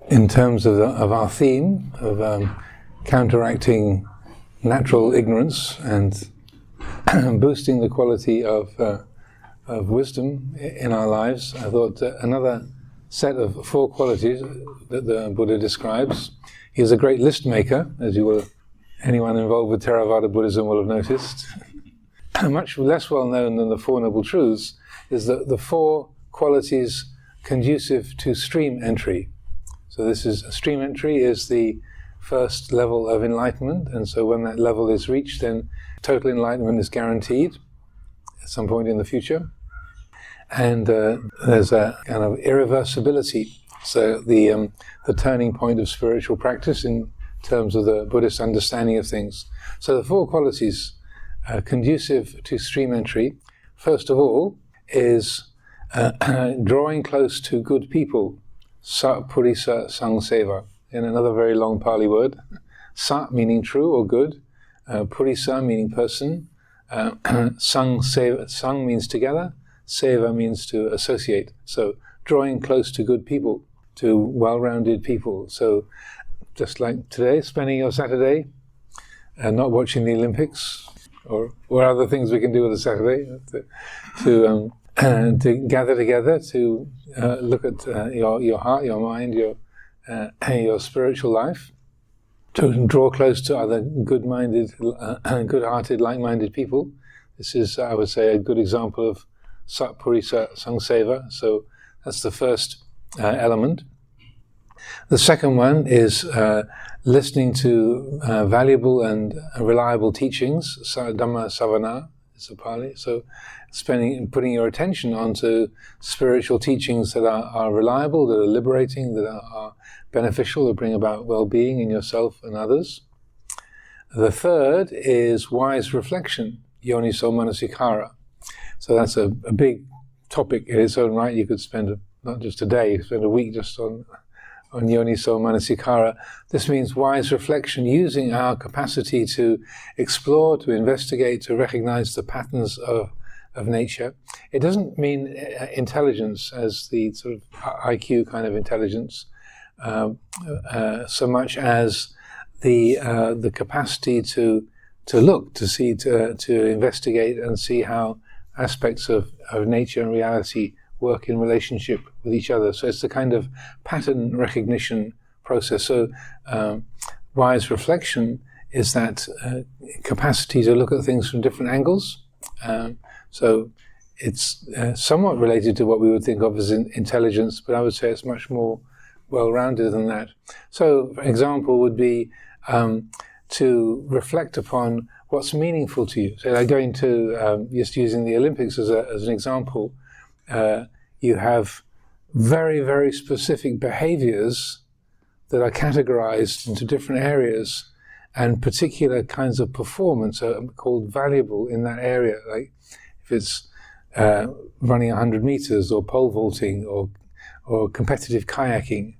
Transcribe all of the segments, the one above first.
in terms of our theme of counteracting natural ignorance and boosting the quality of wisdom in our lives, I thought another set of 4 qualities that the Buddha describes. He is a great list maker, as anyone involved with Theravada Buddhism will have noticed. Much less well known than the 4 Noble Truths is that the 4 qualities conducive to stream entry. So this is, stream entry is the first level of enlightenment, and so when that level is reached, then total enlightenment is guaranteed at some point in the future. And there's a kind of irreversibility, so the turning point of spiritual practice in terms of the Buddhist understanding of things. So the 4 qualities conducive to stream entry, first of all, is drawing close to good people, sa purisa sang seva, in another very long Pali word. Sa meaning true or good, purisa meaning person, sang means together, seva means to associate. So drawing close to good people, to well-rounded people. So just like today, spending your Saturday not watching the Olympics, or other things we can do with a Saturday, to gather together, to look at your heart, your mind, your spiritual life, to draw close to other good-minded, good-hearted, like-minded people. This is, I would say, a good example of Satpurisa Sangseva. So that's the first element. The second one is listening to valuable and reliable teachings. Dhamma savana is a Pali. So putting your attention onto spiritual teachings that are reliable, that are liberating, that are beneficial, that bring about well-being in yourself and others. The third is wise reflection, yoniso manasikara. So that's a big topic in its own right. You could spend not just a day, you could spend a week just on yoniso manasikara. This means wise reflection, using our capacity to explore, to investigate, to recognize the patterns of nature. It doesn't mean intelligence as the sort of IQ kind of intelligence, so much as the capacity to look, to see, to investigate and see how aspects of nature and reality work in relationship with each other. So it's the kind of pattern recognition process. So wise reflection is that capacity to look at things from different angles. So it's somewhat related to what we would think of as intelligence, but I would say it's much more well-rounded than that. So, for example, would be to reflect upon what's meaningful to you. So, like going to, just using the Olympics as an example, you have very, very specific behaviors that are categorized into different areas, and particular kinds of performance are called valuable in that area. Like if it's running 100 meters or pole vaulting or competitive kayaking,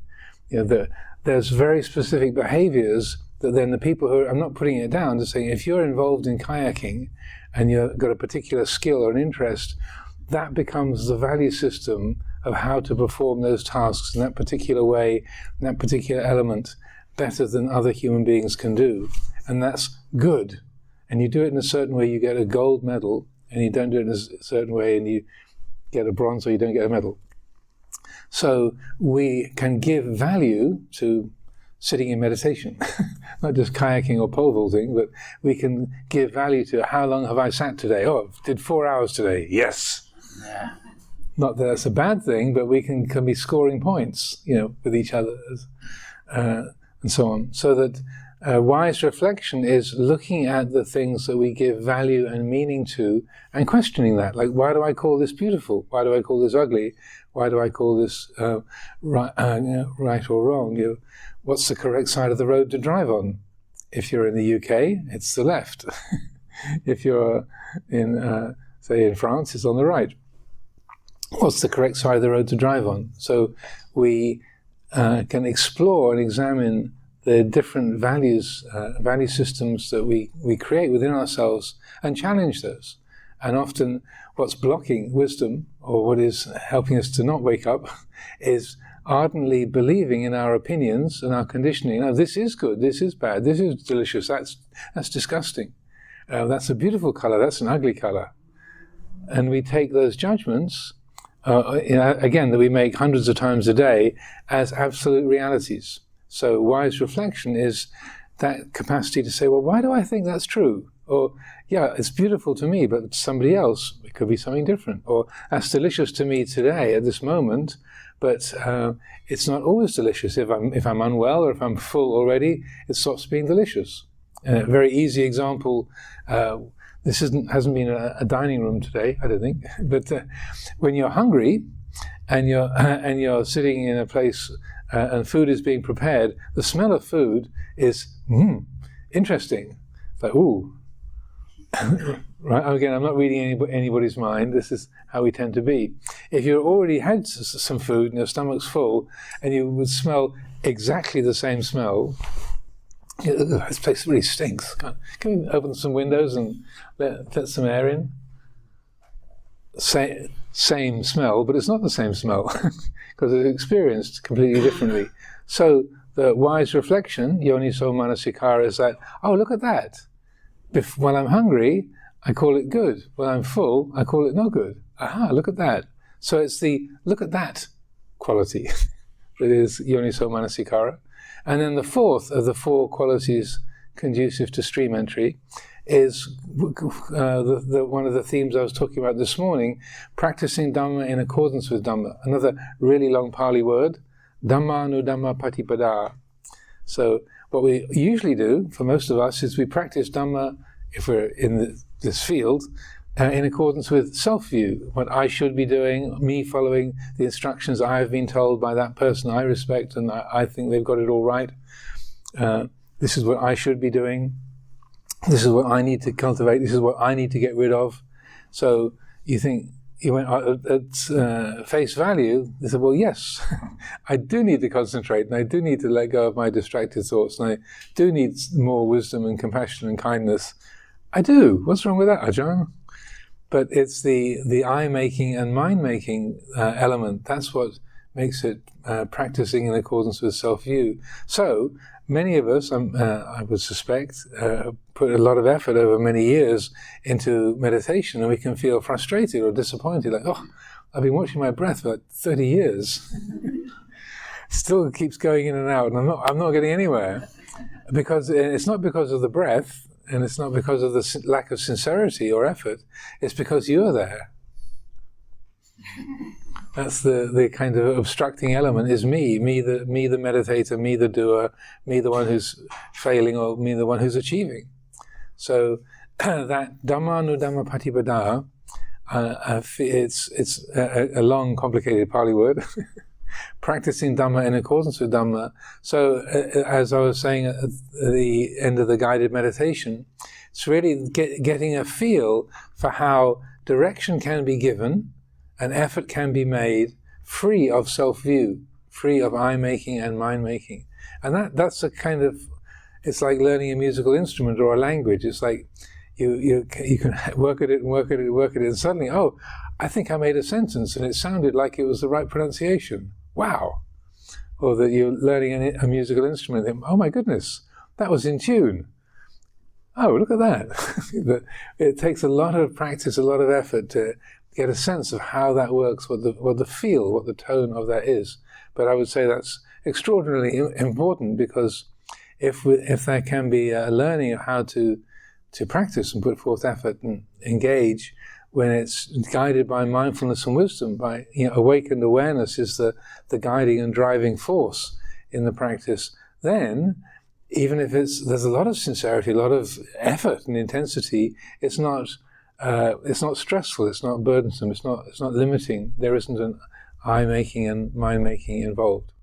there's very specific behaviors that then the people who I'm not putting it down, just saying if you're involved in kayaking and you've got a particular skill or an interest, that becomes the value system of how to perform those tasks in that particular way, in that particular element, better than other human beings can do. And that's good. And you do it in a certain way, you get a gold medal, and you don't do it in a certain way and you get a bronze or you don't get a medal. So we can give value to sitting in meditation, not just kayaking or pole vaulting, but we can give value to how long have I sat today? Oh, I did 4 hours today. Yes. Yeah. Not that that's a bad thing, but we can be scoring points, with each other, and so on. So that wise reflection is looking at the things that we give value and meaning to and questioning that. Like, why do I call this beautiful? Why do I call this ugly? Why do I call this right or wrong? What's the correct side of the road to drive on? If you're in the UK, it's the left. If you're in, say, in France, it's on the right. What's the correct side of the road to drive on? So we can explore and examine the different value systems that we create within ourselves and challenge those. And often what's blocking wisdom, or what is helping us to not wake up, is ardently believing in our opinions and our conditioning. Oh, this is good, this is bad, this is delicious, that's disgusting. That's a beautiful colour, that's an ugly colour. And we take those judgments, again, that we make hundreds of times a day, as absolute realities. So wise reflection is that capacity to say, well, why do I think that's true? Or, yeah, it's beautiful to me, but to somebody else, it could be something different. Or, that's delicious to me today, at this moment, but it's not always delicious. If I'm unwell or if I'm full already, it stops being delicious. A very easy example, this hasn't been a dining room today, I don't think, but when you're hungry and you're sitting in a place and food is being prepared, the smell of food is interesting. It's like, ooh. Right? Again, I'm not reading anybody's mind. This is how we tend to be. If you already had some food and your stomach's full, and you would smell exactly the same smell, this place really stinks. Can we open some windows and let some air in? Same smell, but it's not the same smell because it's experienced completely differently. So the wise reflection, yoniso manasikara, is that, oh, look at that. When I'm hungry, I call it good. When I'm full, I call it no good. Aha, look at that. So it's the look at that quality that is yoniso manasikara. And then the fourth of the four qualities conducive to stream entry is one of the themes I was talking about this morning, practicing Dhamma in accordance with Dhamma. Another really long Pali word, Dhamma Dhamma Patipada. So what we usually do, for most of us, is we practice Dhamma, if we're in this field, in accordance with self-view, what I should be doing, me following the instructions I have been told by that person I respect and I think they've got it all right. This is what I should be doing. This is what I need to cultivate. This is what I need to get rid of. So you think, you went at face value, they said, well, yes, I do need to concentrate and I do need to let go of my distracted thoughts and I do need more wisdom and compassion and kindness. I do. What's wrong with that, Ajahn? But it's the I-making and mind-making element. That's what makes it practicing in accordance with self-view. So many of us, I would suspect, put a lot of effort over many years into meditation, and we can feel frustrated or disappointed, like, oh, I've been watching my breath for like 30 years. Still keeps going in and out, and I'm not getting anywhere. Because it's not because of the breath, and it's not because of the lack of sincerity or effort, it's because you're there. That's the kind of obstructing element, is me the meditator, me the doer, me the one who's failing, or me the one who's achieving. So that Dhamma Dhamma Patipada, it's a long, complicated Pali word. Practicing Dhamma in accordance with Dhamma. So as I was saying at the end of the guided meditation, it's really getting a feel for how direction can be given and effort can be made free of self-view, free of I-making and mind-making. And that's a kind of, it's like learning a musical instrument or a language. It's like you can work at it and work at it and work at it, and suddenly, oh, I think I made a sentence and it sounded like it was the right pronunciation. Wow. Or that you're learning a musical instrument and, oh my goodness, that was in tune. Oh, look at that. It takes a lot of practice, a lot of effort to get a sense of how that works, what the feel, what the tone of that is. But I would say that's extraordinarily important, because if there can be a learning of how to practice and put forth effort and engage, when it's guided by mindfulness and wisdom, by awakened awareness is the guiding and driving force in the practice, then even if there's a lot of sincerity, a lot of effort and intensity, it's not stressful, it's not burdensome, it's not limiting. There isn't an I-making and mind-making involved.